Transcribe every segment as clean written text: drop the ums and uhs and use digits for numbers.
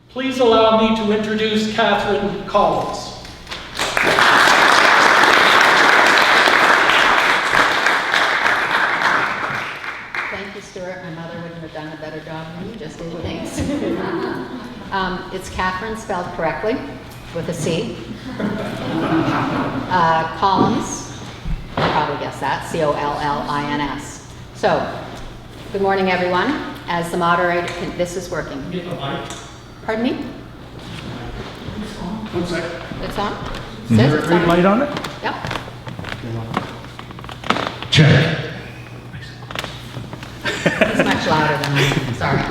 Please allow me to introduce Catherine Collins. Thank you, Stuart. My mother wouldn't have done a better job than you just did. Thanks. It's Catherine spelled correctly with a C. Collins, you probably guessed that, C-O-L-L-I-N-S. So, good morning, everyone. As the moderator, this is working. Pardon me? One sec. It's on? Is there a green light on it? Yep. Check. It's much louder than I am, sorry.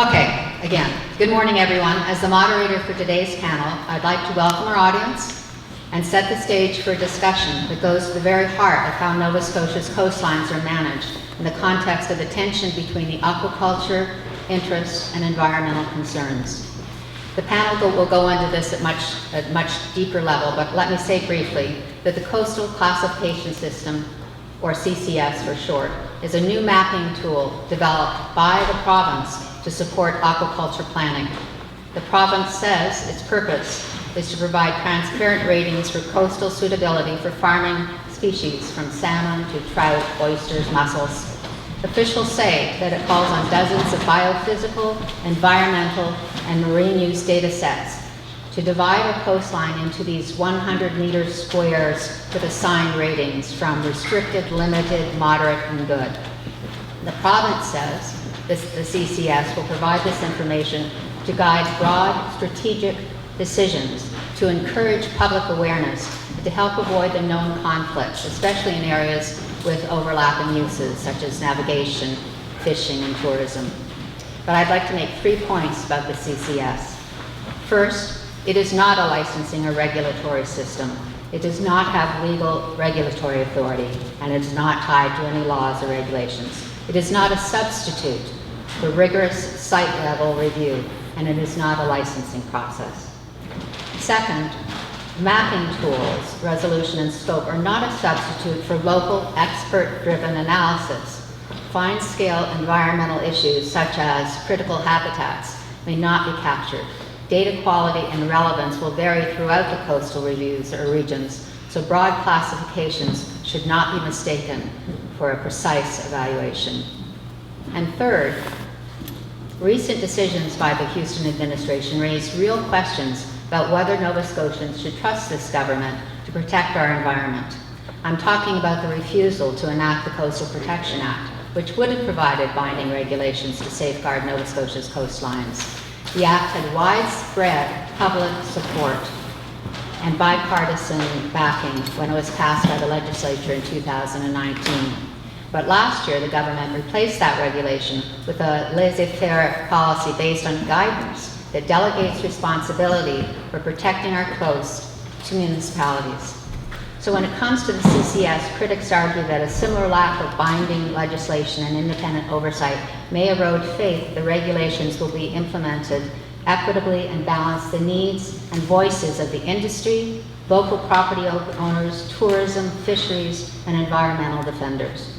Okay, again, good morning, everyone. As the moderator for today's panel, I'd like to welcome our audience and set the stage for a discussion that goes to the very heart of how Nova Scotia's coastlines are managed in the context of the tension between the aquaculture interests and environmental concerns. The panel will go into this at much deeper level, but let me say briefly that the Coastal Classification System, or CCS for short, is a new mapping tool developed by the province to support aquaculture planning. The province says its purpose is to provide transparent ratings for coastal suitability for farming species from salmon to trout, oysters, mussels. Officials say that it calls on dozens of biophysical, environmental, and marine use data sets to divide a coastline into these 100-meter squares with assigned ratings from restricted, limited, moderate, and good. The province says the CCS will provide this information to guide broad strategic decisions, to encourage public awareness, and to help avoid the known conflicts, especially in areas with overlapping uses such as navigation, fishing, and tourism. But I'd like to make 3 points about the CCS. First, it is not a licensing or regulatory system. It does not have legal regulatory authority, and it is not tied to any laws or regulations. It is not a substitute for rigorous site-level review, and it is not a licensing process. Second, mapping tools, resolution and scope are not a substitute for local expert-driven analysis. Fine-scale environmental issues such as critical habitats may not be captured. Data quality and relevance will vary throughout the coastal reviews or regions, so broad classifications should not be mistaken for a precise evaluation. And third, recent decisions by the Houston administration raise real questions about whether Nova Scotians should trust this government to protect our environment. I'm talking about the refusal to enact the Coastal Protection Act, which would have provided binding regulations to safeguard Nova Scotia's coastlines. The act had widespread public support and bipartisan backing when it was passed by the legislature in 2019. But last year, the government replaced that regulation with a laissez-faire policy based on guidance that delegates responsibility for protecting our coast to municipalities. So when it comes to the CCS, critics argue that a similar lack of binding legislation and independent oversight may erode faith that the regulations will be implemented equitably and balance the needs and voices of the industry, local property owners, tourism, fisheries, and environmental defenders.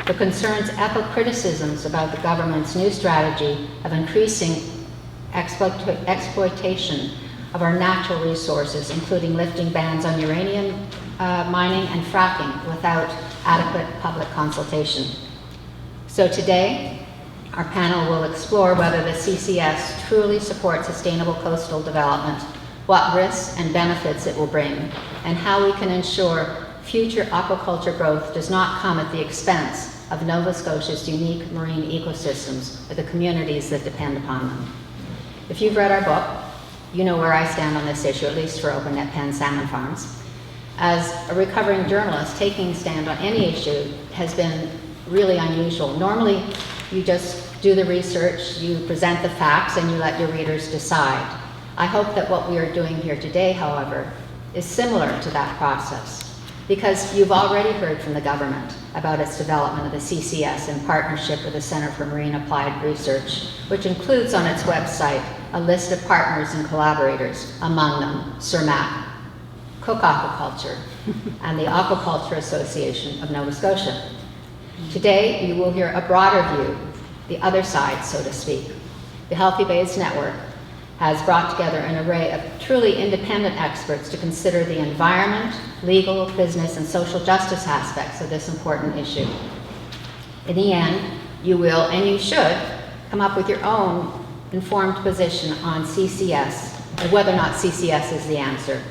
The concerns echo criticisms about the government's new strategy of increasing exploitation of our natural resources, including lifting bans on uranium mining and fracking without adequate public consultation. So today, our panel will explore whether the CCS truly supports sustainable coastal development, what risks and benefits it will bring, and how we can ensure future aquaculture growth does not come at the expense of Nova Scotia's unique marine ecosystems or the communities that depend upon them. If you've read our book, you know where I stand on this issue, at least for open net pen salmon farms. As a recovering journalist, taking a stand on any issue has been really unusual. Normally, you just do the research, you present the facts, and you let your readers decide. I hope that what we are doing here today, however, is similar to that process, because you've already heard from the government about its development of the CCS in partnership with the Centre for Marine Applied Research, which includes on its website a list of partners and collaborators, among them CERMAC, Cook Aquaculture, and the Aquaculture Association of Nova Scotia. Today, you will hear a broader view, the other side, so to speak. The Healthy Bays Network, has brought together an array of truly independent experts to consider the environment, legal, business, and social justice aspects of this important issue. In the end, you will, and you should, come up with your own informed position on CCS, and whether or not CCS is the answer.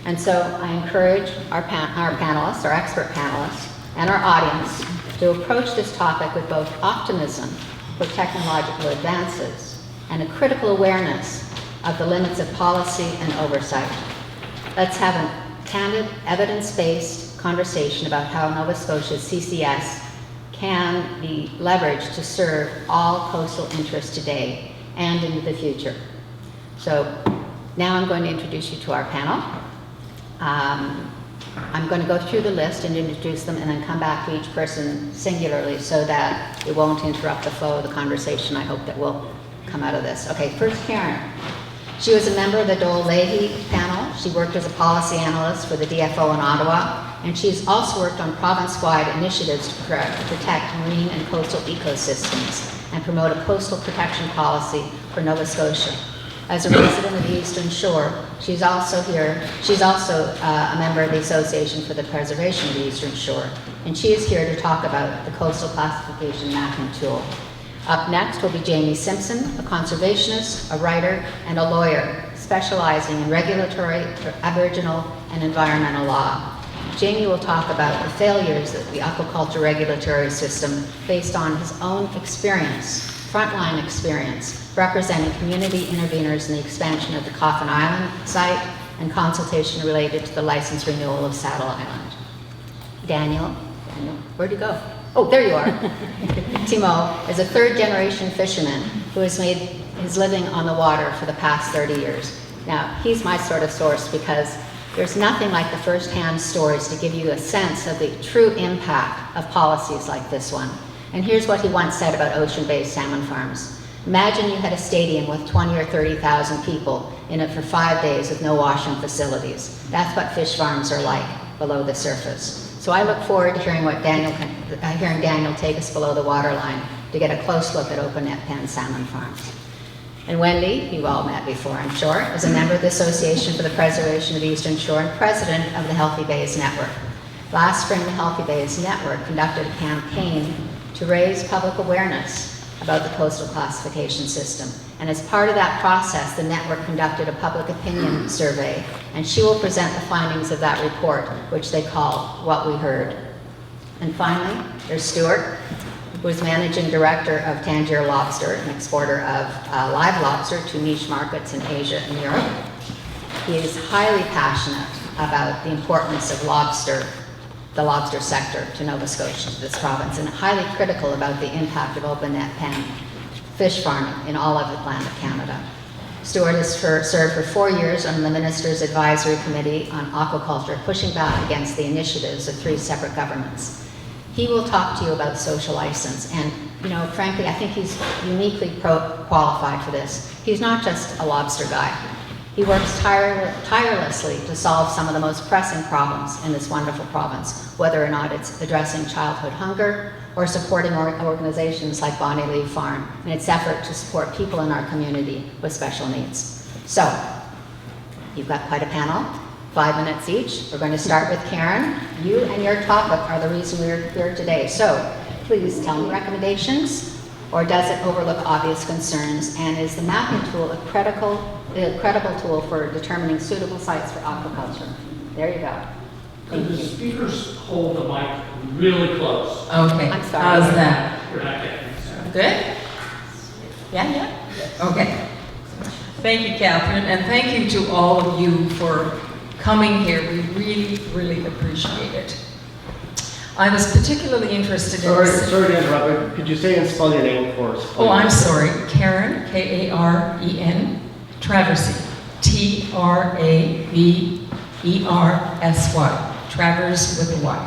And so I encourage our panelists, our expert panelists, and our audience to approach this topic with both optimism for technological advances and a critical awareness of the limits of policy and oversight. Let's have a candid, evidence-based conversation about how Nova Scotia's CCS can be leveraged to serve all coastal interests today and into the future. So now I'm going to introduce you to our panel. I'm going to go through the list and introduce them and then come back to each person singularly so that it won't interrupt the flow of the conversation I hope that will come out of this. Okay, first Karen. She was a member of the Dole Leahy panel. She worked as a policy analyst for the DFO in Ottawa, and she's also worked on province-wide initiatives to protect marine and coastal ecosystems and promote a coastal protection policy for Nova Scotia. As a resident of the Eastern Shore, she's also a member of the Association for the Preservation of the Eastern Shore, and she is here to talk about the coastal classification mapping tool. Up next will be Jaime Simpson, a conservationist, a writer, and a lawyer specializing in regulatory, Aboriginal, and environmental law. Jaime will talk about the failures of the aquaculture regulatory system based on his own experience, frontline experience, representing community interveners in the expansion of the Coffin Island site and consultation related to the license renewal of Saddle Island. Daniel, where'd you go? Oh, there you are. Thimot is a third-generation fisherman who has made his living on the water for the past 30 years. Now, he's my sort of source because there's nothing like the first-hand stories to give you a sense of the true impact of policies like this one. And here's what he once said about ocean-based salmon farms. Imagine you had a stadium with 20 or 30,000 people in it for 5 days with no washroom facilities. That's what fish farms are like below the surface. So I look forward to hearing Daniel take us below the waterline to get a close look at open net pen salmon farms. And Wendy, you all met before, I'm sure, is a member of the Association for the Preservation of the Eastern Shore and president of the Healthy Bays Network. Last spring, the Healthy Bays Network conducted a campaign to raise public awareness about the coastal classification system. And as part of that process, the network conducted a public opinion survey, and she will present the findings of that report, which they call What We Heard. And finally, there's Stuart, who is managing director of Tangier Lobster, an exporter of live lobster to niche markets in Asia and Europe. He is highly passionate about the importance of the lobster sector to Nova Scotia, this province, and highly critical about the impact of open net pen fish farming in all of Atlantic Canada. Stuart has served for 4 years on the Minister's Advisory Committee on Aquaculture, pushing back against the initiatives of 3 separate governments. He will talk to you about social license, and frankly, I think he's uniquely qualified for this. He's not just a lobster guy. He works tirelessly to solve some of the most pressing problems in this wonderful province, whether or not it's addressing childhood hunger or supporting organizations like Bonnie Lee Farm in its effort to support people in our community with special needs. So, you've got quite a panel, 5 minutes each. We're going to start with Karen. You and your topic are the reason we're here today. So, please tell me recommendations, or does it overlook obvious concerns? And is the mapping tool a credible tool for determining suitable sites for aquaculture? There you go. Could the speakers hold the mic really close? Okay. I'm sorry. How's that? We're not getting it. Good? Yeah? Okay. Thank you, Catherine, and thank you to all of you for coming here. We really, really appreciate it. I was particularly interested in... Sorry to interrupt, could you say and spell your name for us? Oh, I'm sorry. Karen, Karen, Traversy, Traversy. Travers with a Y.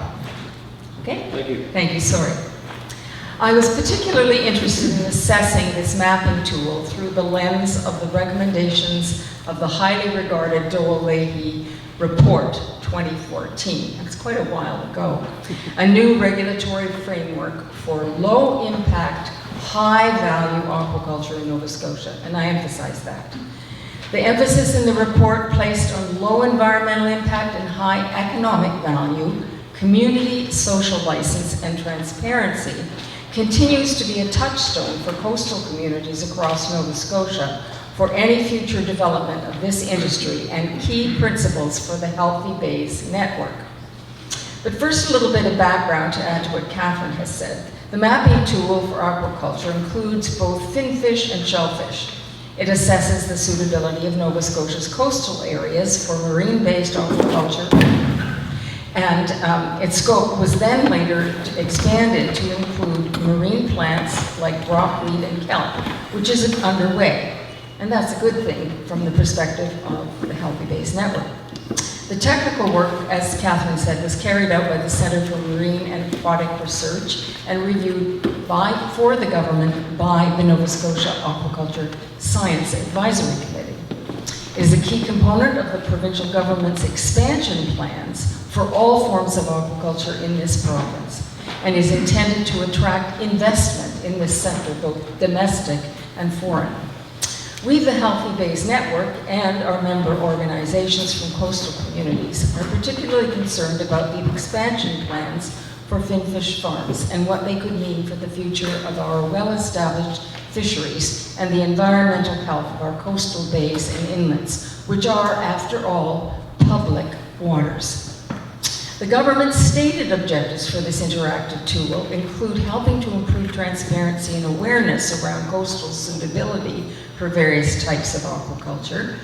Okay? Thank you. Thank you, sorry. I was particularly interested in assessing this mapping tool through the lens of the recommendations of the highly regarded Dole Leahy Report 2014. That's quite a while ago. A new regulatory framework for low-impact, high-value aquaculture in Nova Scotia, and I emphasize that. The emphasis in the report placed on low environmental impact and high economic value, community social license, and transparency continues to be a touchstone for coastal communities across Nova Scotia for any future development of this industry and key principles for the Healthy Bays Network. But first, a little bit of background to add to what Catherine has said. The mapping tool for aquaculture includes both finfish and shellfish. It assesses the suitability of Nova Scotia's coastal areas for marine-based aquaculture, and its scope was then later expanded to include marine plants like rockweed and kelp, which is underway. And that's a good thing from the perspective of the Healthy Bays Network. The technical work, as Catherine said, was carried out by the Centre for Marine and Aquatic Research and reviewed for the government by the Nova Scotia Aquaculture Science Advisory Committee. It is a key component of the provincial government's expansion plans for all forms of aquaculture in this province and is intended to attract investment in this sector, both domestic and foreign. We, the Healthy Bays Network, and our member organizations from coastal communities are particularly concerned about the expansion plans for finfish farms and what they could mean for the future of our well-established fisheries and the environmental health of our coastal bays and inlets, which are, after all, public waters. The government's stated objectives for this interactive tool include helping to improve transparency and awareness around coastal suitability for various types of aquaculture,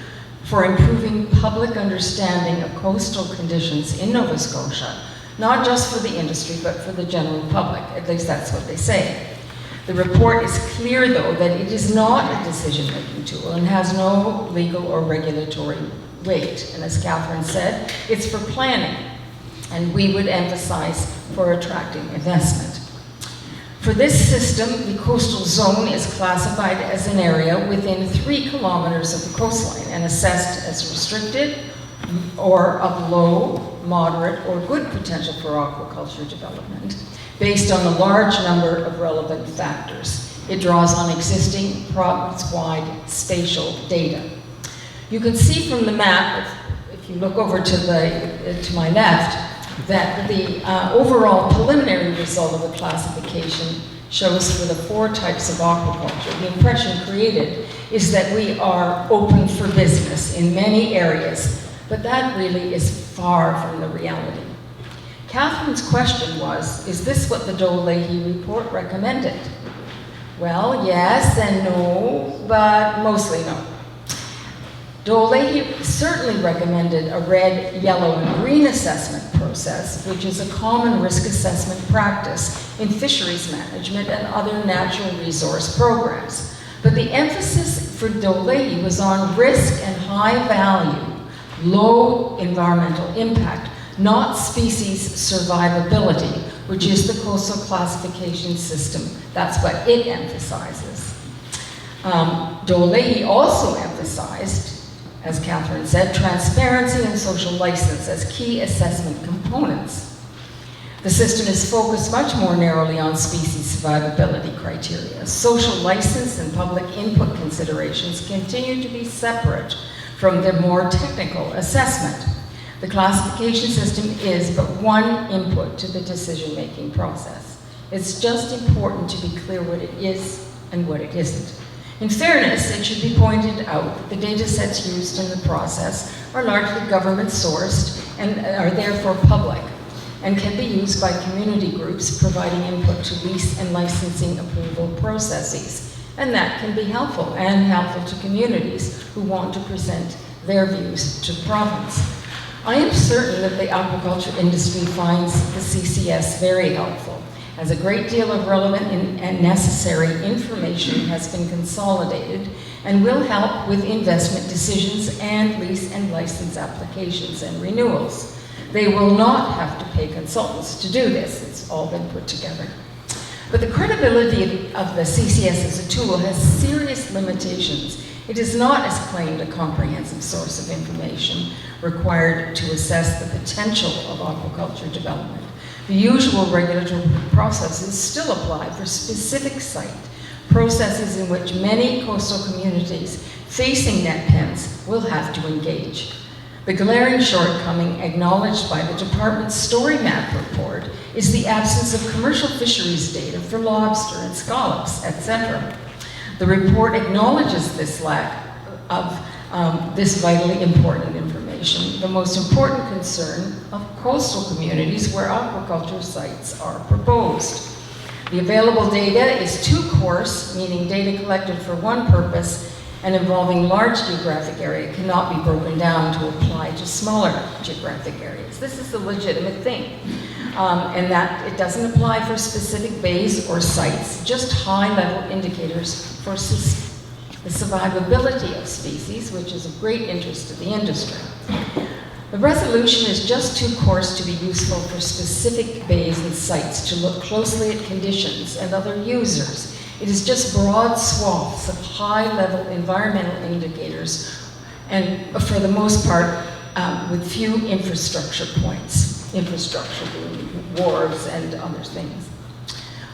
for improving public understanding of coastal conditions in Nova Scotia, not just for the industry, but for the general public. At least that's what they say. The report is clear, though, that it is not a decision-making tool and has no legal or regulatory weight. And as Catherine said, it's for planning, and we would emphasize for attracting investment. For this system, the coastal zone is classified as an area within 3 kilometers of the coastline and assessed as restricted or of low, moderate, or good potential for aquaculture development based on a large number of relevant factors. It draws on existing province-wide spatial data. You can see from the map, if you look over to my left, that the overall preliminary result of the classification shows for the 4 types of aquaculture. The impression created is that we are open for business in many areas, but that really is far from the reality. Catherine's question was, is this what the Dole-Leahy report recommended? Well, yes and no, but mostly no. Dole-Leahy certainly recommended a red, yellow, and green assessment process, which is a common risk assessment practice in fisheries management and other natural resource programs. But the emphasis for Dole-Leahy was on risk and high value, low environmental impact, not species survivability, which is the coastal classification system. That's what it emphasizes. Dole-Leahy also emphasized, as Catherine said, transparency and social license as key assessment components. The system is focused much more narrowly on species survivability criteria. Social license and public input considerations continue to be separate from the more technical assessment. The classification system is but one input to the decision-making process. It's just important to be clear what it is and what it isn't. In fairness, it should be pointed out that the data sets used in the process are largely government-sourced and are therefore public and can be used by community groups providing input to lease and licensing approval processes. And that can be helpful to communities who want to present their views to the province. I am certain that the aquaculture industry finds the CCS very helpful, as a great deal of relevant and necessary information has been consolidated and will help with investment decisions and lease and license applications and renewals. They will not have to pay consultants to do this. It's all been put together. But the credibility of the CCS as a tool has serious limitations. It is not, as claimed, a comprehensive source of information required to assess the potential of aquaculture development. The usual regulatory processes still apply for specific site processes in which many coastal communities facing net pens will have to engage. The glaring shortcoming acknowledged by the department's story map report is the absence of commercial fisheries data for lobster and scallops, etc. The report acknowledges this lack of this vitally important information, the most important concern of coastal communities where aquaculture sites are proposed. The available data is too coarse, meaning data collected for one purpose and involving large geographic area cannot be broken down to apply to smaller geographic areas. This is a legitimate thing, and that it doesn't apply for specific bays or sites, just high-level indicators for the survivability of species, which is of great interest to the industry. The resolution is just too coarse to be useful for specific bays and sites to look closely at conditions and other users. It is just broad swaths of high-level environmental indicators, and for the most part, with few infrastructure points, infrastructure being wharves and other things.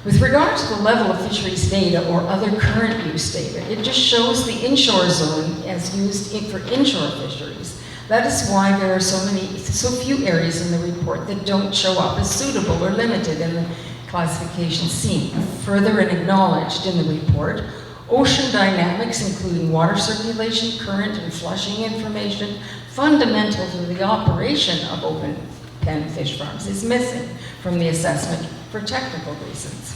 With regard to the level of fisheries data or other current use data, it just shows the inshore zone as used for inshore fisheries. That is why there are so few areas in the report that don't show up as suitable or limited in the classification scheme. Further and acknowledged in the report, ocean dynamics, including water circulation, current, and flushing information, fundamental to the operation of open pen fish farms, is missing from the assessment for technical reasons.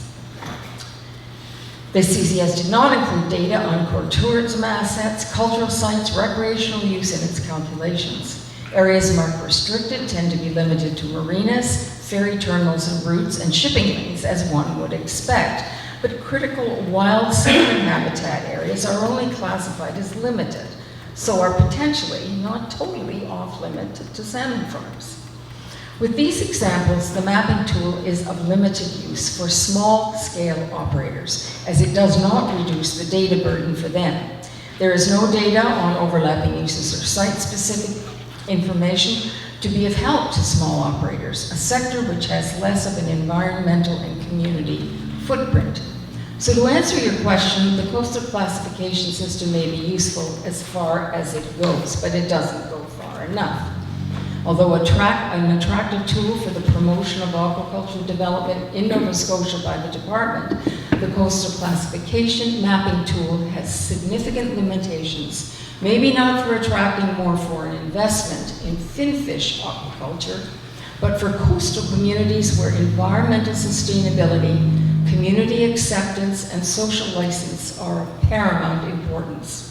The CCS did not include data on core tourism assets, cultural sites, recreational use in its calculations. Areas marked restricted tend to be limited to marinas, ferry terminals and routes, and shipping lanes, as one would expect. But critical wild salmon habitat areas are only classified as limited, so are potentially not totally off-limit to salmon farms. With these examples, the mapping tool is of limited use for small-scale operators, as it does not reduce the data burden for them. There is no data on overlapping uses or site-specific information to be of help to small operators, a sector which has less of an environmental and community footprint. So to answer your question, the coastal classification system may be useful as far as it goes, but it doesn't go far enough. Although an attractive tool for the promotion of aquaculture development in Nova Scotia by the department, the coastal classification mapping tool has significant limitations, maybe not for attracting more foreign investment in finfish aquaculture, but for coastal communities where environmental sustainability, community acceptance, and social license are of paramount importance.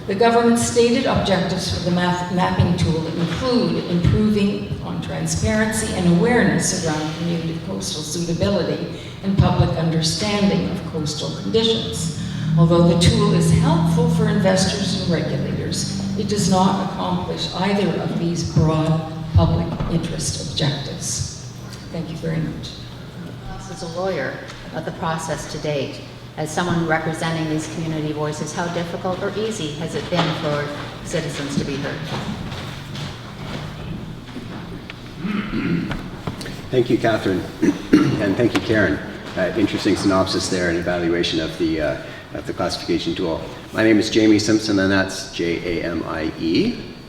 The government's stated objectives for the mapping tool include improving on transparency and awareness around community coastal suitability and public understanding of coastal conditions. Although the tool is helpful for investors and regulators, it does not accomplish either of these broad public interest objectives. Thank you very much. As a lawyer of the process to date, as someone representing these community voices, how difficult or easy has it been for citizens to be heard? Thank you, Catherine, and thank you, Karen. Interesting synopsis there and evaluation of the classification tool. My name is Jaime Simpson, and that's Jaime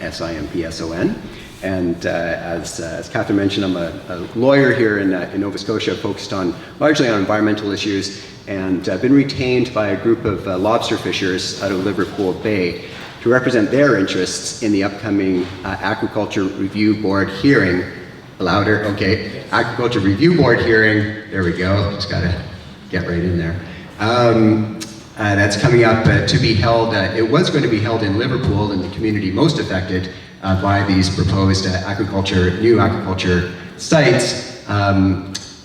Simpson. And as Catherine mentioned, I'm a lawyer here in Nova Scotia, focused largely on environmental issues, and I've been retained by a group of lobster fishers out of Liverpool Bay to represent their interests in the upcoming Aquaculture Review Board hearing. Louder, okay. Aquaculture Review Board hearing, there we go, just gotta get right in there. That's coming up to be held, it was going to be held in Liverpool, in the community most affected by these proposed new aquaculture sites.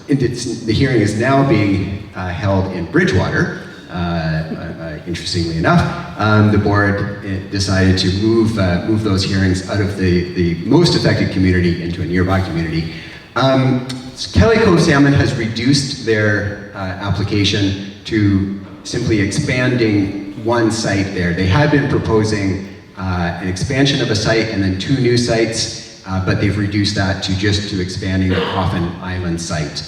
The hearing is now being held in Bridgewater. Interestingly enough, the board decided to move those hearings out of the most affected community into a nearby community. Kelly Cove Salmon has reduced their application to simply expanding one site there. They had been proposing an expansion of a site and then 2 new sites, but they've reduced that to expanding the Coffin Island site.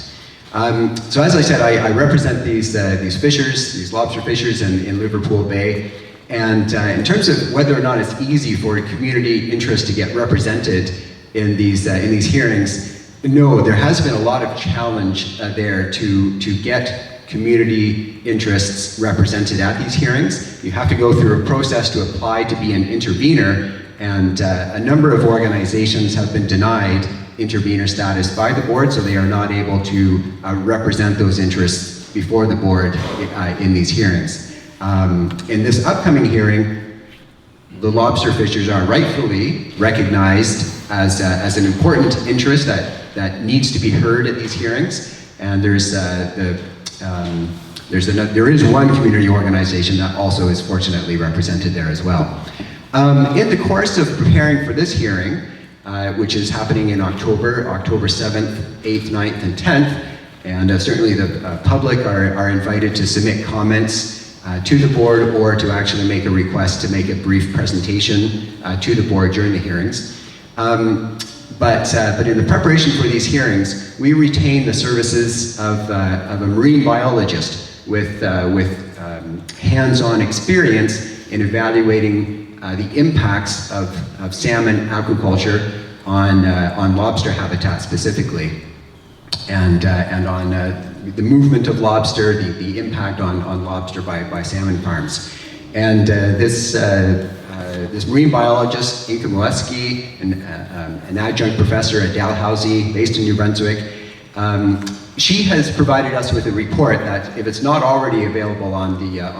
So as I said, I represent these fishers, these lobster fishers in Liverpool Bay. And in terms of whether or not it's easy for community interest to get represented in these hearings, no, there has been a lot of challenge there to get community interests represented at these hearings. You have to go through a process to apply to be an intervener, and a number of organizations have been denied intervener status by the board, so they are not able to represent those interests before the board in these hearings. In this upcoming hearing, the lobster fishers are rightfully recognized as an important interest that needs to be heard at these hearings, and there is one community organization that also is fortunately represented there as well. In the course of preparing for this hearing, which is happening in October 7th, 8th, 9th, and 10th, and certainly the public are invited to submit comments to the board or to actually make a request to make a brief presentation to the board during the hearings. But in the preparation for these hearings, we retain the services of a marine biologist with hands-on experience in evaluating the impacts of salmon aquaculture on lobster habitat specifically, and on the movement of lobster, the impact on lobster by salmon farms. And this marine biologist, Inka Moeski, an adjunct professor at Dalhousie, based in New Brunswick, she has provided us with a report that, if it's not already available on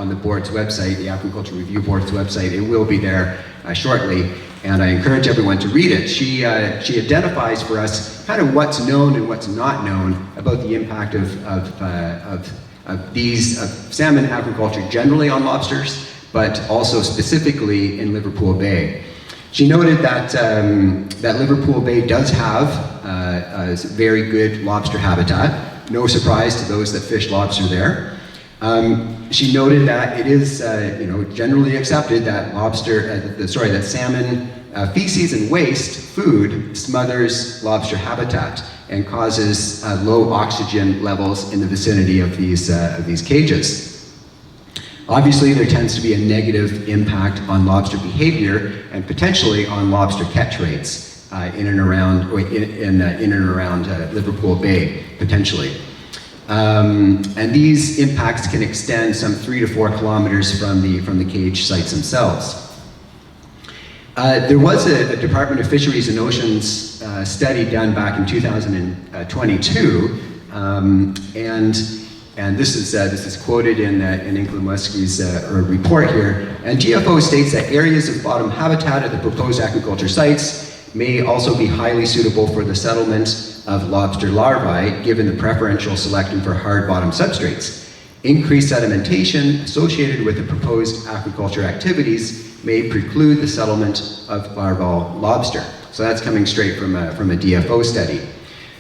the board's website, the Aquaculture Review Board's website, it will be there shortly, and I encourage everyone to read it. She identifies for us kind of what's known and what's not known about the impact of salmon aquaculture generally on lobsters, but also specifically in Liverpool Bay. She noted that that Liverpool Bay does have a very good lobster habitat. No surprise to those that fish lobster there. She noted that it is generally accepted that that salmon feces and waste food smothers lobster habitat and causes low oxygen levels in the vicinity of these cages. Obviously, there tends to be a negative impact on lobster behavior and potentially on lobster catch rates in and around Liverpool Bay, potentially. And these impacts can extend some 3 to 4 kilometers from the cage sites themselves. There was a Department of Fisheries and Oceans study done back in 2022, and this is quoted in Inka Moeski's report here. And GFO states that areas of bottom habitat at the proposed aquaculture sites may also be highly suitable for the settlement of lobster larvae, given the preferential selection for hard bottom substrates. Increased sedimentation associated with the proposed aquaculture activities may preclude the settlement of larval lobster. So that's coming straight from a DFO study.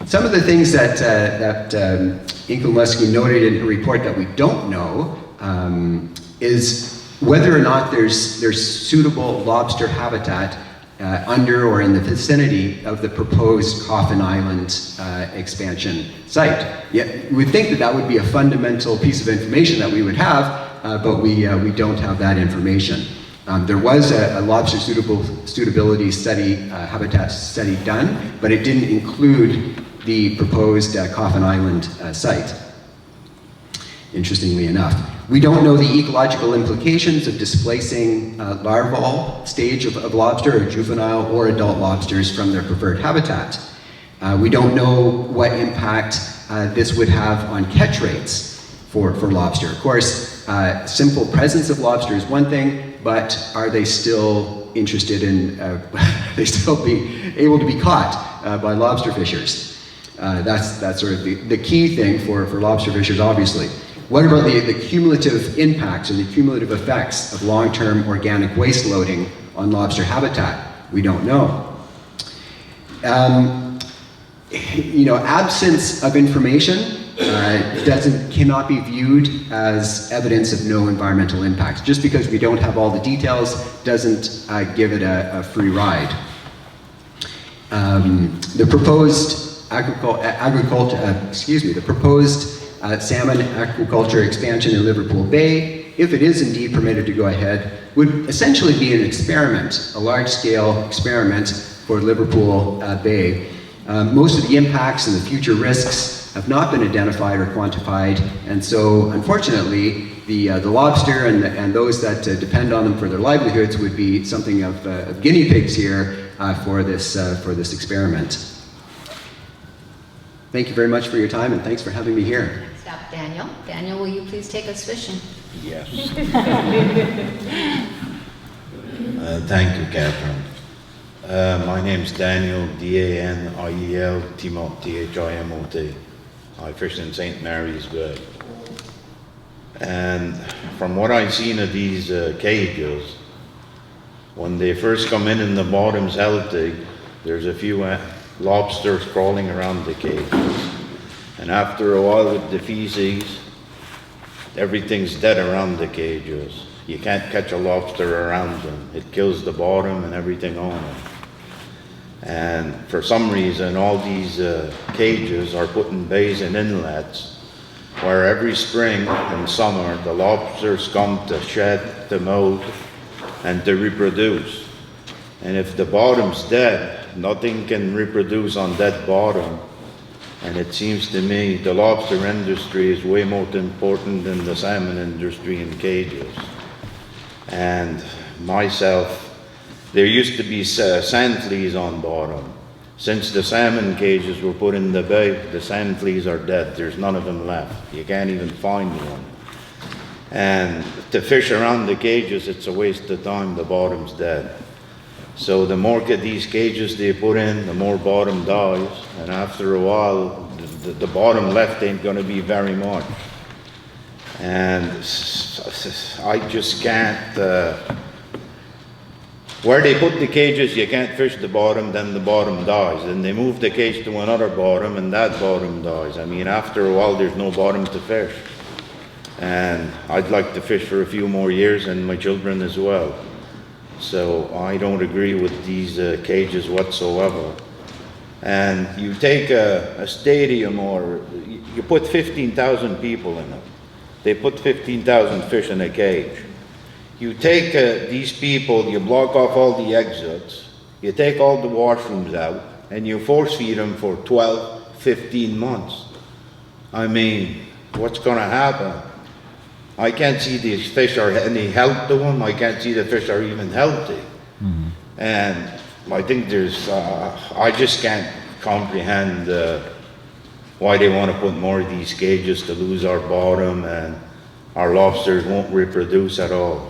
Some of the things that Inka Moeski noted in her report that we don't know is whether or not there's suitable lobster habitat under or in the vicinity of the proposed Coffin Island expansion site. Yet we would think that would be a fundamental piece of information that we would have, but we don't have that information. There was a lobster suitability study, habitat study done, but it didn't include the proposed Coffin Island site, interestingly enough. We don't know the ecological implications of displacing larval stage of lobster, or juvenile or adult lobsters from their preferred habitat. We don't know what impact this would have on catch rates for lobster. Of course, simple presence of lobster is one thing, but are they still interested in, they still be able to be caught by lobster fishers? That's sort of the key thing for lobster fishers, obviously. What about the cumulative impacts or the cumulative effects of long-term organic waste loading on lobster habitat? We don't know. Absence of information cannot be viewed as evidence of no environmental impact. Just because we don't have all the details doesn't give it a free ride. The proposed the proposed salmon aquaculture expansion in Liverpool Bay, if it is indeed permitted to go ahead, would essentially be an experiment, a large-scale experiment for Liverpool Bay. Most of the impacts and the future risks have not been identified or quantified, and so unfortunately, the lobster and those that depend on them for their livelihoods would be something of guinea pigs here for this experiment. Thank you very much for your time, and thanks for having me here. Next up, Daniel. Daniel, will you please take us fishing? Yes. Thank you, Catherine. My name's Daniel, D-A-N-I-E-L, Thimot, T-H-I-M-O-T. I fish in St. Mary's Bay. And from what I've seen of these cages, when they first come in the bottom's healthy, there's a few lobsters crawling around the cages. And after a while with the feces, everything's dead around the cages. You can't catch a lobster around them. It kills the bottom and everything on it. And for some reason, all these cages are put in bays and inlets where every spring and summer the lobsters come to shed, to molt, and to reproduce. And if the bottom's dead, nothing can reproduce on that bottom. And it seems to me the lobster industry is way more important than the salmon industry in cages. And myself, there used to be sand fleas on bottom. Since the salmon cages were put in the bay, the sand fleas are dead. There's none of them left. You can't even find one. And to fish around the cages, it's a waste of time. The bottom's dead. So the more of these cages they put in, the more bottom dies. And after a while, the bottom left ain't going to be very much. And I just can't... where they put the cages, you can't fish the bottom, then the bottom dies. Then they move the cage to another bottom, and that bottom dies. I mean, after a while, there's no bottom to fish. And I'd like to fish for a few more years, and my children as well. So I don't agree with these cages whatsoever. And you take a stadium, or you put 15,000 people in it. They put 15,000 fish in a cage. You take these people, you block off all the exits, you take all the washrooms out, and you force feed them for 12, 15 months. I mean, what's going to happen? I can't see these fish are any help to them. I can't see the fish are even healthy. Mm-hmm. And I think there's, I just can't comprehend why they want to put more of these cages to lose our bottom, and our lobsters won't reproduce at all.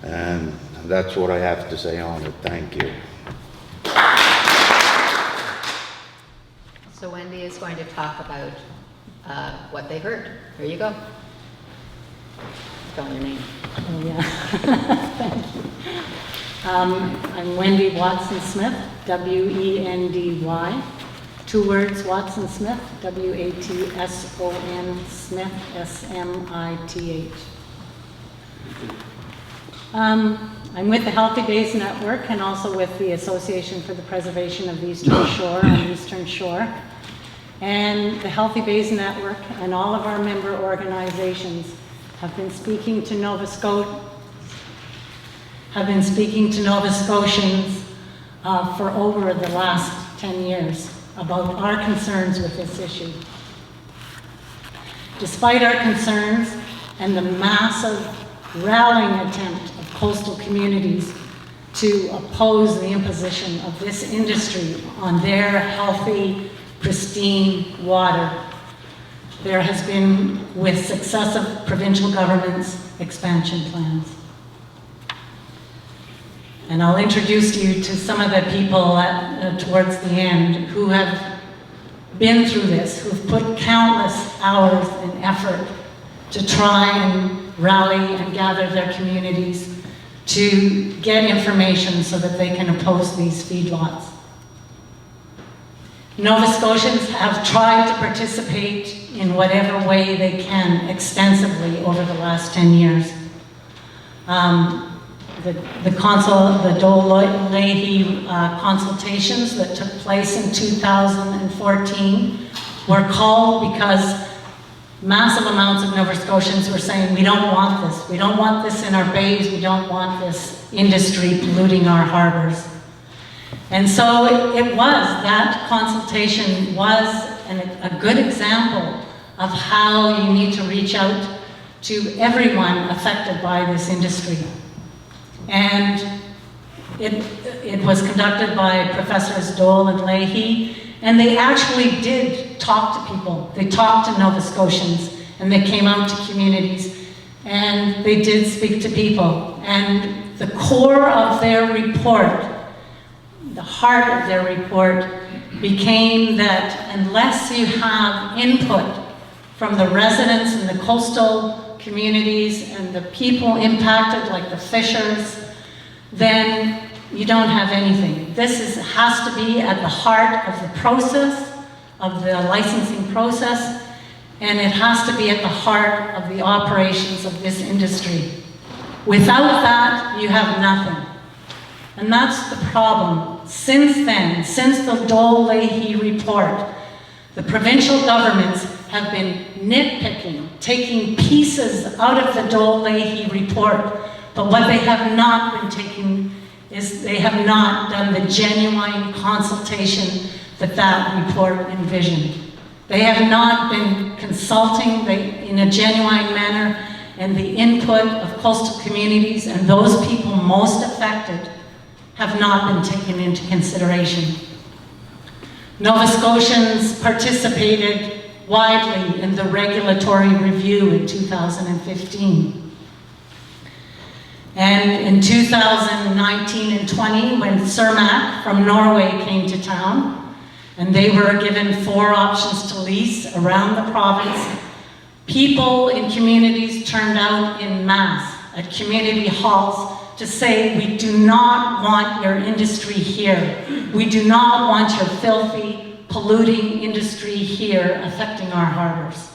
And that's what I have to say on it. Thank you. So Wendy is going to talk about what they heard. Here you go. Spell your name. Oh, yeah. Thank you. I'm Wendy Watson-Smith, W-E-N-D-Y. 2 words, Watson-Smith, W-A-T-S-O-N, Smith, S-M-I-T-H. I'm with the Healthy Bays Network and also with the Association for the Preservation of the Eastern Shore on Eastern Shore. And the Healthy Bays Network and all of our member organizations have been speaking to Nova Scotians for over the last 10 years about our concerns with this issue. Despite our concerns and the massive rallying attempt of coastal communities to oppose the imposition of this industry on their healthy, pristine water, there has been, with successive provincial governments, expansion plans. And I'll introduce you to some of the people towards the end who have been through this, who've put countless hours and effort to try and rally and gather their communities to get information so that they can oppose these feedlots. Nova Scotians have tried to participate in whatever way they can extensively over the last 10 years. the Dole Leahy consultations that took place in 2014 were called because massive amounts of Nova Scotians were saying, we don't want this. We don't want this in our bays. We don't want this industry polluting our harbors. And so it was, that consultation was a good example of how you need to reach out to everyone affected by this industry. And it was conducted by Professors Dole and Leahy, and they actually did talk to people. They talked to Nova Scotians, and they came out to communities, and they did speak to people. And the core of their report, the heart of their report, became that unless you have input from the residents in the coastal communities and the people impacted, like the fishers, then you don't have anything. This has to be at the heart of the process, of the licensing process, and it has to be at the heart of the operations of this industry. Without that, you have nothing. And that's the problem. Since then, since the Dole Leahy report, the provincial governments have been nitpicking, taking pieces out of the Dole Leahy report, but what they have not been taking is they have not done the genuine consultation that that report envisioned. They have not been consulting in a genuine manner, and the input of coastal communities and those people most affected have not been taken into consideration. Nova Scotians participated widely in the regulatory review in 2015. And in 2019 and 20, when Cermaq from Norway came to town, and they were given 4 options to lease around the province, people in communities turned out in mass at community halls to say, we do not want your industry here. We do not want your filthy, polluting industry here affecting our harbors.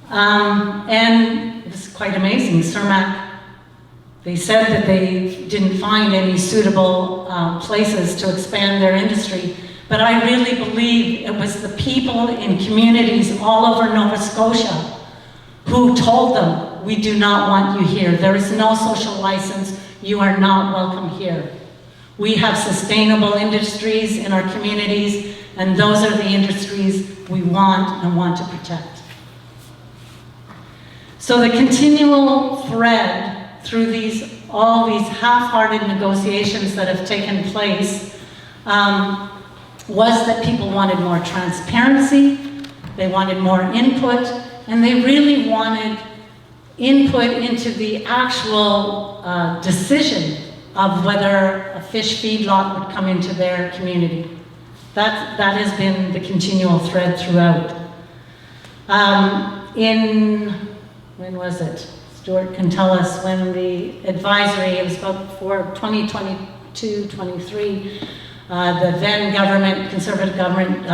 And it was quite amazing. Cermaq, they said that they didn't find any suitable places to expand their industry, but I really believe it was the people in communities all over Nova Scotia who told them, we do not want you here. There is no social license. You are not welcome here. We have sustainable industries in our communities, and those are the industries we want and want to protect. So the continual thread through all these half-hearted negotiations that have taken place was that people wanted more transparency, they wanted more input, and they really wanted input into the actual decision of whether a fish feedlot would come into their community. That has been the continual thread throughout. When was it? Stuart can tell us when the advisory, it was about for 2022, 23, the then government, Conservative government,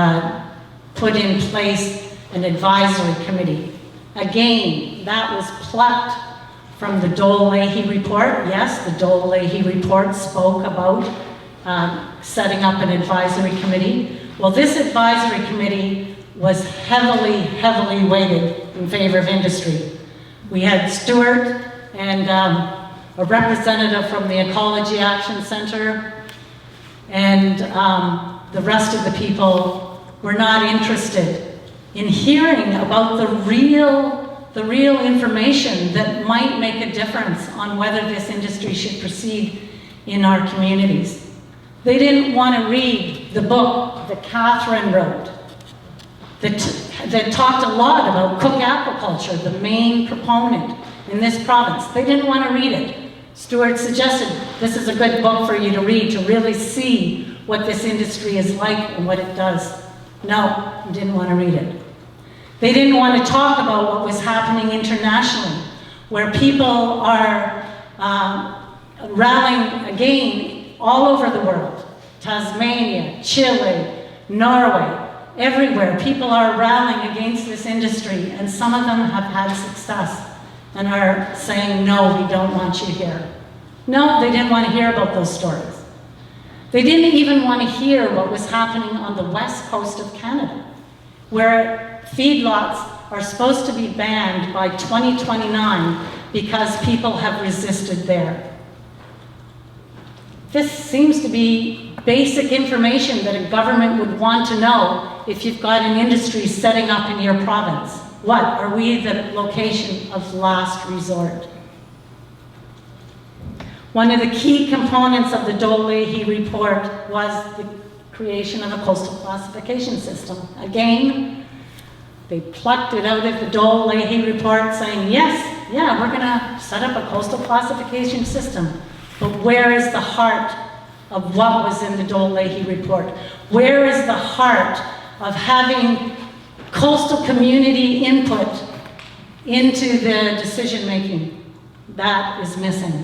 put in place an advisory committee. Again, that was plucked from the Dole Leahy report. Yes, the Dole Leahy report spoke about setting up an advisory committee. Well, this advisory committee was heavily, heavily weighted in favor of industry. We had Stuart and a representative from the Ecology Action Center, and the rest of the people were not interested in hearing about the real information that might make a difference on whether this industry should proceed in our communities. They didn't want to read the book that Catherine wrote that talked a lot about Cook aquaculture, the main proponent in this province. They didn't want to read it. Stuart suggested this is a good book for you to read to really see what this industry is like and what it does. No, he didn't want to read it. They didn't want to talk about what was happening internationally, where people are rallying again all over the world. Tasmania, Chile, Norway, everywhere. People are rallying against this industry, and some of them have had success. and are saying, no, we don't want you here. No, they didn't want to hear about those stories. They didn't even want to hear what was happening on the west coast of Canada, where feedlots are supposed to be banned by 2029 because people have resisted there. This seems to be basic information that a government would want to know if you've got an industry setting up in your province. What? Are we the location of last resort? One of the key components of the Dole Leahy report was the creation of a coastal classification system. Again, they plucked it out of the Dole Leahy report saying, yes, yeah, we're gonna set up a coastal classification system. But where is the heart of what was in the Dole Leahy report? Where is the heart of having coastal community input into the decision making? That is missing.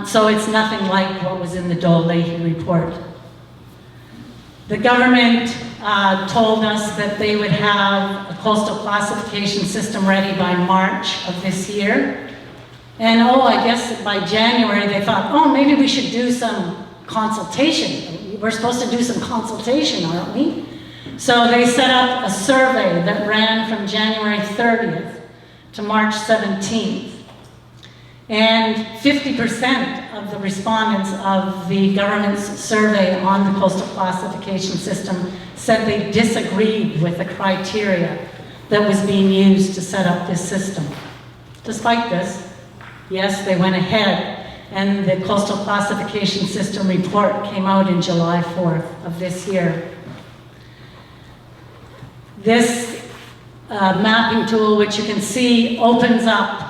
So it's nothing like what was in the Dole Leahy report. The government told us that they would have a coastal classification system ready by March of this year. And I guess by January they thought, maybe we should do some consultation. We're supposed to do some consultation, aren't we? So they set up a survey that ran from January 30th to March 17th. And 50% of the respondents of the government's survey on the coastal classification system said they disagreed with the criteria that was being used to set up this system. Despite this, yes, they went ahead, and the coastal classification system report came out in July 4th of this year. This mapping tool, which you can see, opens up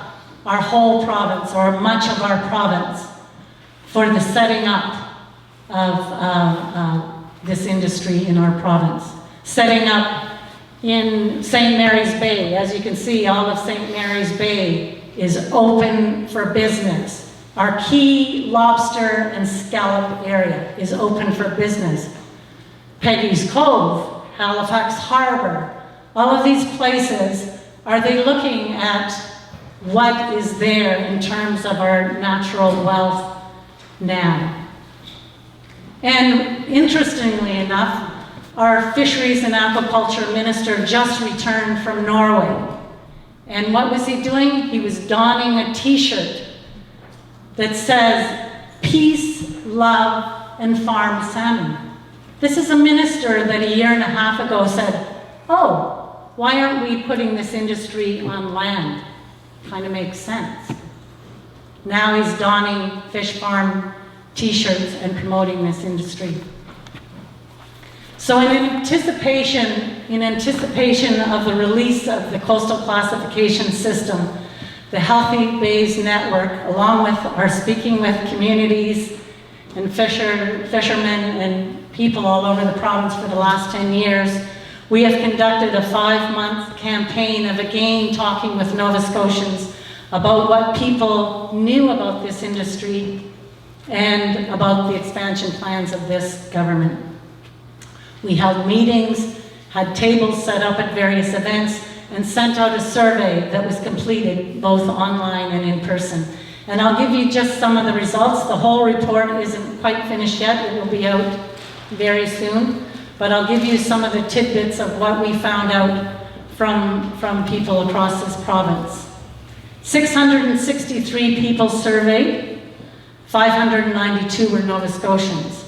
our whole province, or much of our province, for the setting up of this industry in our province. Setting up in St. Mary's Bay. As you can see, all of St. Mary's Bay is open for business. Our key lobster and scallop area is open for business. Peggy's Cove, Halifax Harbor, all of these places, are they looking at what is there in terms of our natural wealth now? And interestingly enough, our fisheries and aquaculture minister just returned from Norway. And what was he doing? He was donning a t-shirt that says, "Peace, love, and farm salmon." This is a minister that a year and a half ago said, why aren't we putting this industry on land? Kind of makes sense. Now he's donning fish farm t-shirts and promoting this industry. So in anticipation of the release of the coastal classification system, the Healthy Bays Network, along with our speaking with communities and fishermen and people all over the province for the last 10 years, we have conducted a 5-month campaign of again talking with Nova Scotians about what people knew about this industry and about the expansion plans of this government. We held meetings, had tables set up at various events, and sent out a survey that was completed both online and in person. And I'll give you just some of the results. The whole report isn't quite finished yet. It will be out very soon. But I'll give you some of the tidbits of what we found out from people across this province. 663 people surveyed, 592 were Nova Scotians.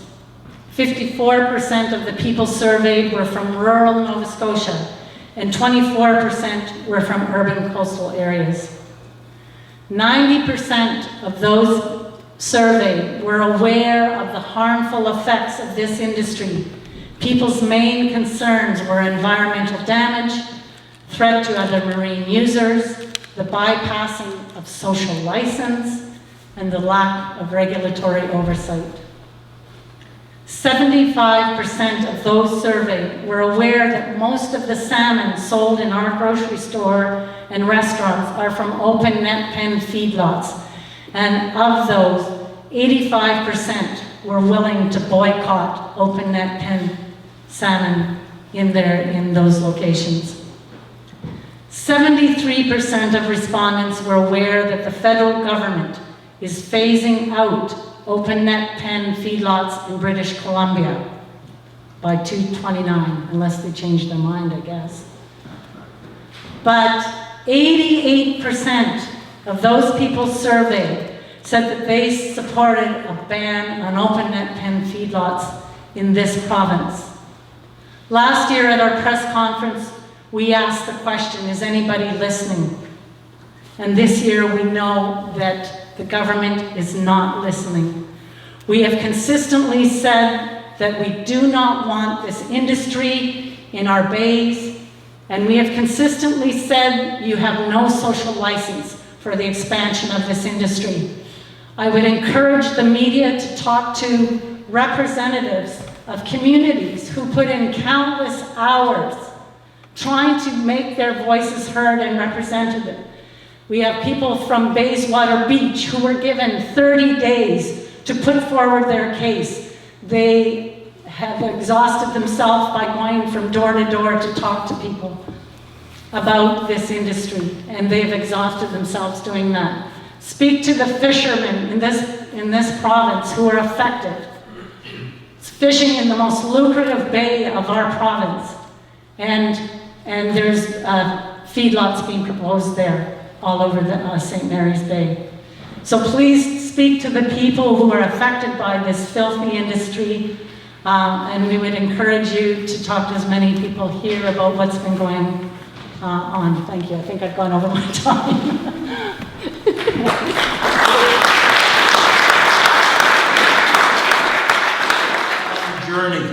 54% of the people surveyed were from rural Nova Scotia, and 24% were from urban coastal areas. 90% of those surveyed were aware of the harmful effects of this industry. People's main concerns were environmental damage, threat to other marine users, the bypassing of social license, and the lack of regulatory oversight. 75% of those surveyed were aware that most of the salmon sold in our grocery store and restaurants are from open net pen feedlots. And of those, 85% were willing to boycott open net pen salmon in those locations. 73% of respondents were aware that the federal government is phasing out open net pen feedlots in British Columbia by 2029, unless they change their mind, I guess. But 88% of those people surveyed said that they supported a ban on open net pen feedlots in this province. Last year at our press conference, we asked the question, is anybody listening? And this year we know that the government is not listening. We have consistently said that we do not want this industry in our bays, and we have consistently said you have no social license for the expansion of this industry. I would encourage the media to talk to representatives of communities who put in countless hours trying to make their voices heard and represented. We have people from Bayswater Beach who were given 30 days to put forward their case. They have exhausted themselves by going from door to door to talk to people about this industry, and they've exhausted themselves doing that. Speak to the fishermen in this province who are affected. It's fishing in the most lucrative bay of our province, and there's feedlots being proposed there all over the St. Mary's Bay. So please speak to the people who are affected by this filthy industry, and we would encourage you to talk to as many people here about what's been going on. Thank you. I think I've gone over my time. Journey.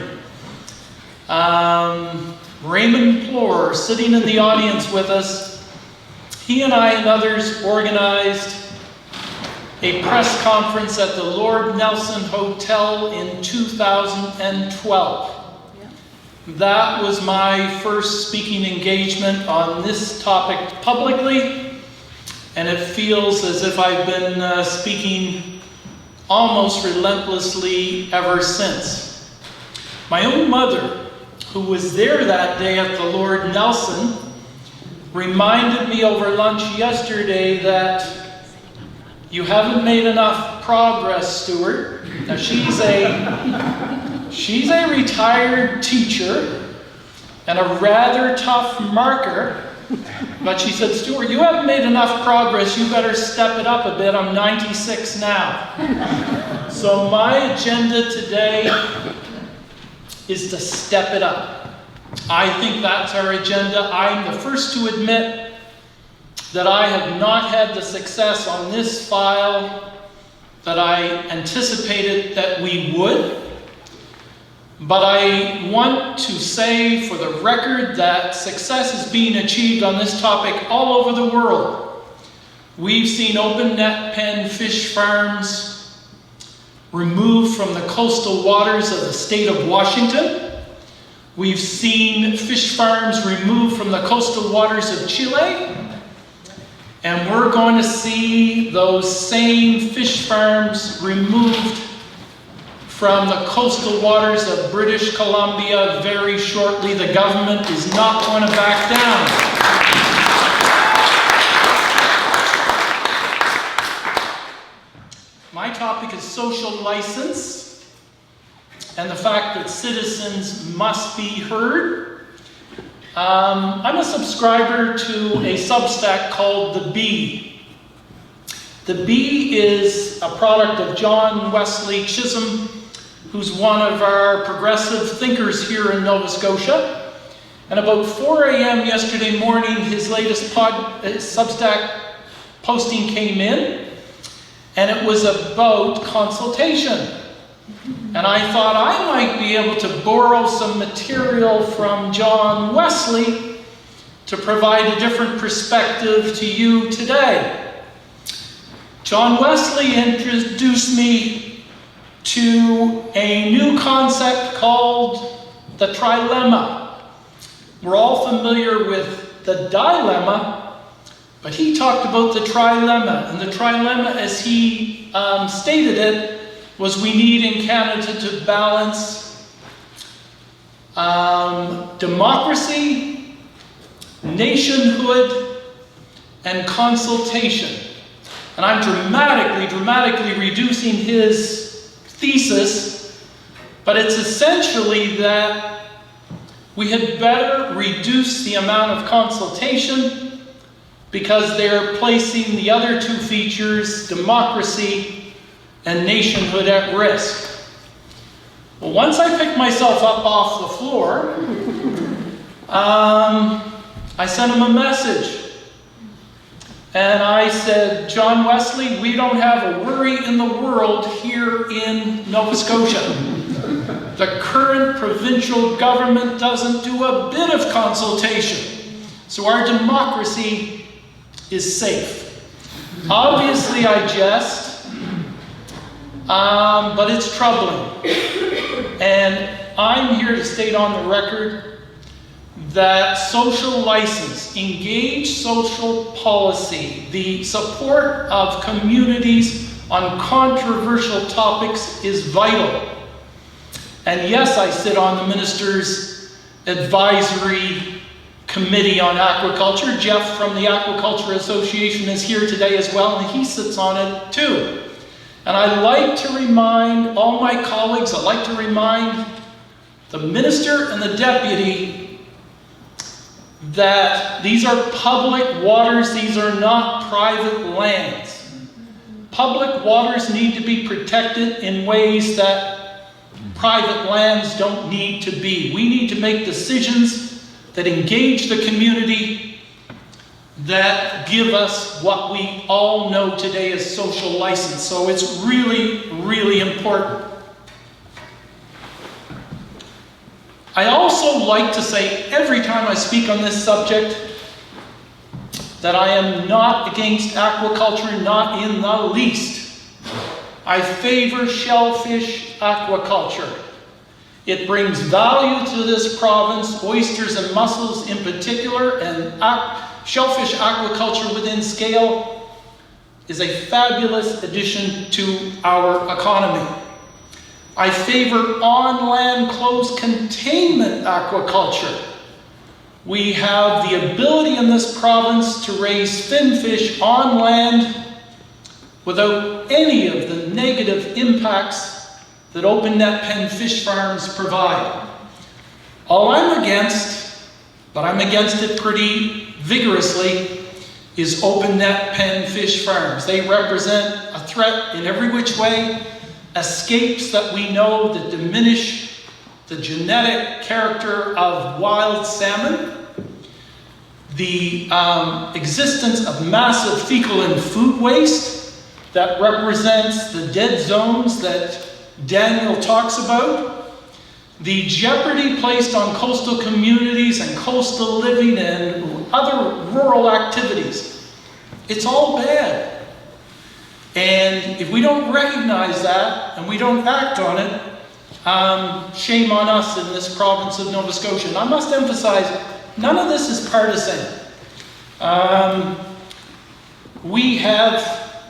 Raymond Plore, sitting in the audience with us, he and I and others organized a press conference at the Lord Nelson Hotel in 2012. That was my first speaking engagement on this topic publicly, and it feels as if I've been speaking almost relentlessly ever since. My own mother, who was there that day at the Lord Nelson, reminded me over lunch yesterday that you haven't made enough progress, Stuart. Now she's a retired teacher and a rather tough marker, but she said, Stuart, you haven't made enough progress, you better step it up a bit, I'm 96 now. So my agenda today is to step it up. I think that's our agenda. I'm the first to admit that I have not had the success on this file that I anticipated that we would. But I want to say for the record that success is being achieved on this topic all over the world. We've seen open net pen fish farms removed from the coastal waters of the state of Washington. We've seen fish farms removed from the coastal waters of Chile. And we're going to see those same fish farms removed from the coastal waters of British Columbia very shortly. The government is not going to back down. My topic is social license and the fact that citizens must be heard. I'm a subscriber to a Substack called The Bee. The Bee is a product of John Wesley Chisholm, who's one of our progressive thinkers here in Nova Scotia. And about 4 a.m. yesterday morning, his latest Substack posting came in, and it was about consultation. And I thought I might be able to borrow some material from John Wesley to provide a different perspective to you today. John Wesley introduced me to a new concept called the trilemma. We're all familiar with the dilemma, but he talked about the trilemma. And the trilemma, as he stated it, was we need in Canada to balance democracy nationhood, and consultation. And I'm dramatically reducing his thesis, but it's essentially that we had better reduce the amount of consultation because they're placing the other two features, democracy and nationhood, at risk. Well, once I picked myself up off the floor, I sent him a message. And I said, John Wesley, we don't have a worry in the world here in Nova Scotia. The current provincial government doesn't do a bit of consultation. So our democracy is safe. Obviously I jest, but it's troubling. And I'm here to state on the record that social license, engaged social policy, the support of communities on controversial topics is vital. And yes, I sit on the Minister's Advisory Committee on Aquaculture. Jeff from the Aquaculture Association is here today as well, and he sits on it too. And I like to remind all my colleagues, I like to remind the Minister and the Deputy that these are public waters, these are not private lands. Public waters need to be protected in ways that private lands don't need to be. We need to make decisions that engage the community, that give us what we all know today as social license. So it's really important. I also like to say every time I speak on this subject that I am not against aquaculture, not in the least. I favor shellfish aquaculture. It brings value to this province, oysters and mussels in particular, and shellfish aquaculture within scale is a fabulous addition to our economy. I favor on-land closed containment aquaculture. We have the ability in this province to raise finfish on land without any of the negative impacts that open net pen fish farms provide. All I'm against, but I'm against it pretty vigorously, is open net pen fish farms. They represent a threat in every which way. Escapes that we know that diminish the genetic character of wild salmon, the existence of massive fecal and food waste that represents the dead zones that Daniel talks about, the jeopardy placed on coastal communities and coastal living and other rural activities. It's all bad. And if we don't recognize that and we don't act on it, shame on us in this province of Nova Scotia. And I must emphasize, none of this is partisan. We have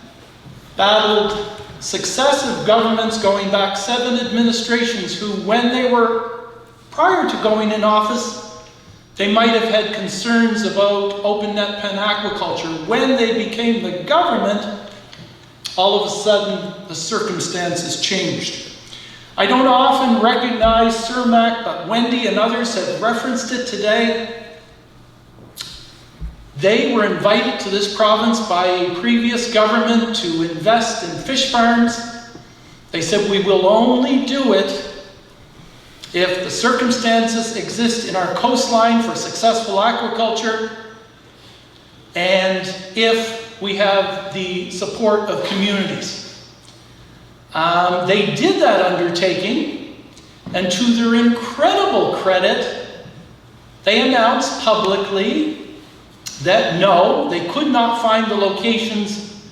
battled successive governments going back 7 administrations who, when they were, prior to going in office, they might have had concerns about open net pen aquaculture. When they became the government, all of a sudden, the circumstances changed. I don't often recognize Cermak, but Wendy and others have referenced it today. They were invited to this province by a previous government to invest in fish farms. They said, we will only do it if the circumstances exist in our coastline for successful aquaculture and if we have the support of communities. They did that undertaking, and to their incredible credit, they announced publicly that no, they could not find the locations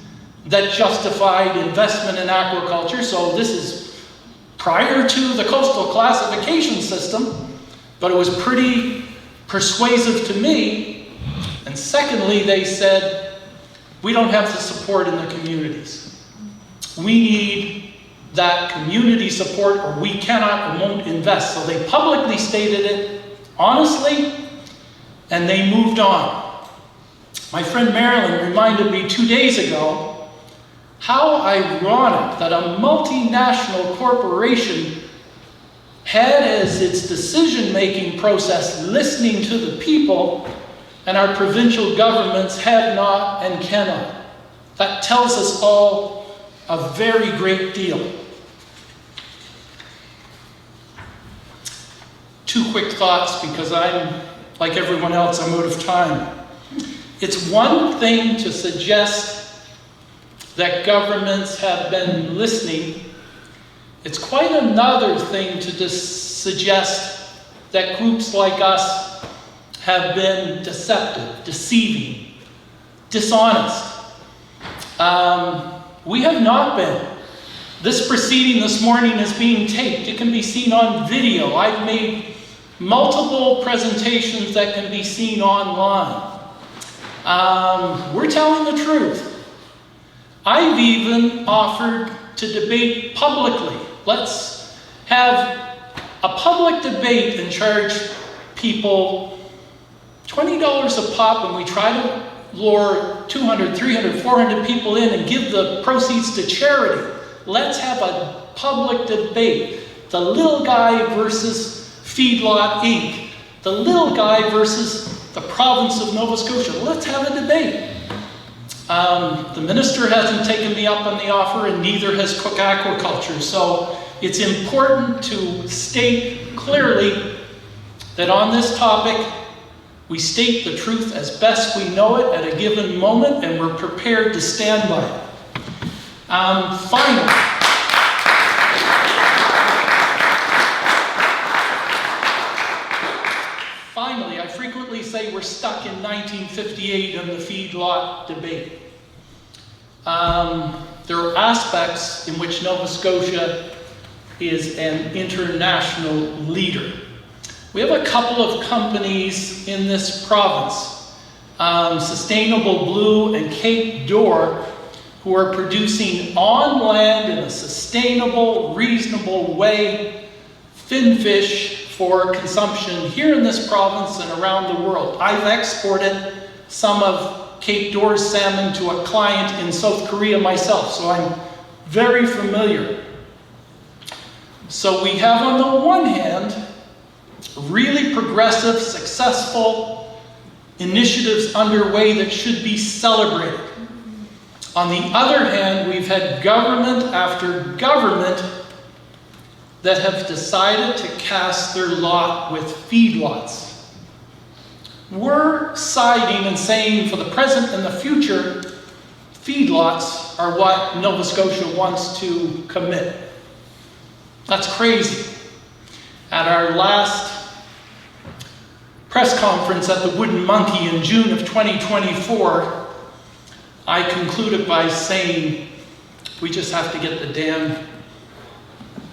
that justified investment in aquaculture. So this is prior to the coastal classification system, but it was pretty persuasive to me. And secondly, they said, we don't have the support in the communities. We need that community support or we cannot and won't invest. So they publicly stated it honestly, and they moved on. My friend Marilyn reminded me 2 days ago how ironic that a multinational corporation had as its decision-making process listening to the people, and our provincial governments have not and cannot. That tells us all a very great deal. 2 quick thoughts, because I'm, like everyone else, I'm out of time. It's one thing to suggest that governments have been listening. It's quite another thing to just suggest that groups like us have been deceptive, deceiving, dishonest. We have not been. This proceeding this morning is being taped. It can be seen on video. I've made multiple presentations that can be seen online. We're telling the truth. I've even offered to debate publicly. Let's have a public debate and charge people $20 a pop, and we try to lure 200, 300, 400 people in and give the proceeds to charity. Let's have a public debate. The little guy versus Feedlot Inc. The little guy versus the province of Nova Scotia. Let's have a debate. The minister hasn't taken me up on the offer, and neither has Cook Aquaculture. So it's important to state clearly that on this topic, we state the truth as best we know it at a given moment, and we're prepared to stand by it. Finally, I frequently say we're stuck in 1958 in the feedlot debate. There are aspects in which Nova Scotia is an international leader. We have a couple of companies in this province, Sustainable Blue and Cape D'Or, who are producing on land in a sustainable, reasonable way finfish for consumption here in this province and around the world. I've exported some of Cape D'Or's salmon to a client in South Korea myself, so I'm very familiar. So we have, on the one hand, really progressive, successful initiatives underway that should be celebrated. On the other hand, we've had government after government that have decided to cast their lot with feedlots. We're siding and saying for the present and the future, feedlots are what Nova Scotia wants to commit. That's crazy. At our last press conference at the Wooden Monkey in June of 2024, I concluded by saying, we just have to get the damn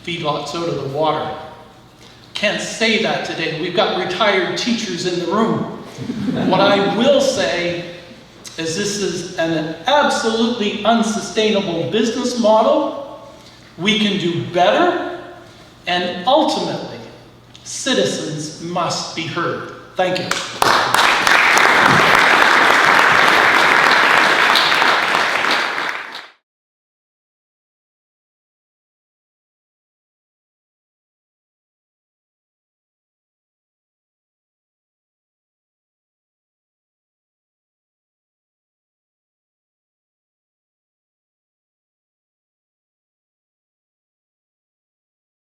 feedlots out of the water. Can't say that today. We've got retired teachers in the room. What I will say is this is an absolutely unsustainable business model. We can do better, and ultimately, citizens must be heard. Thank you.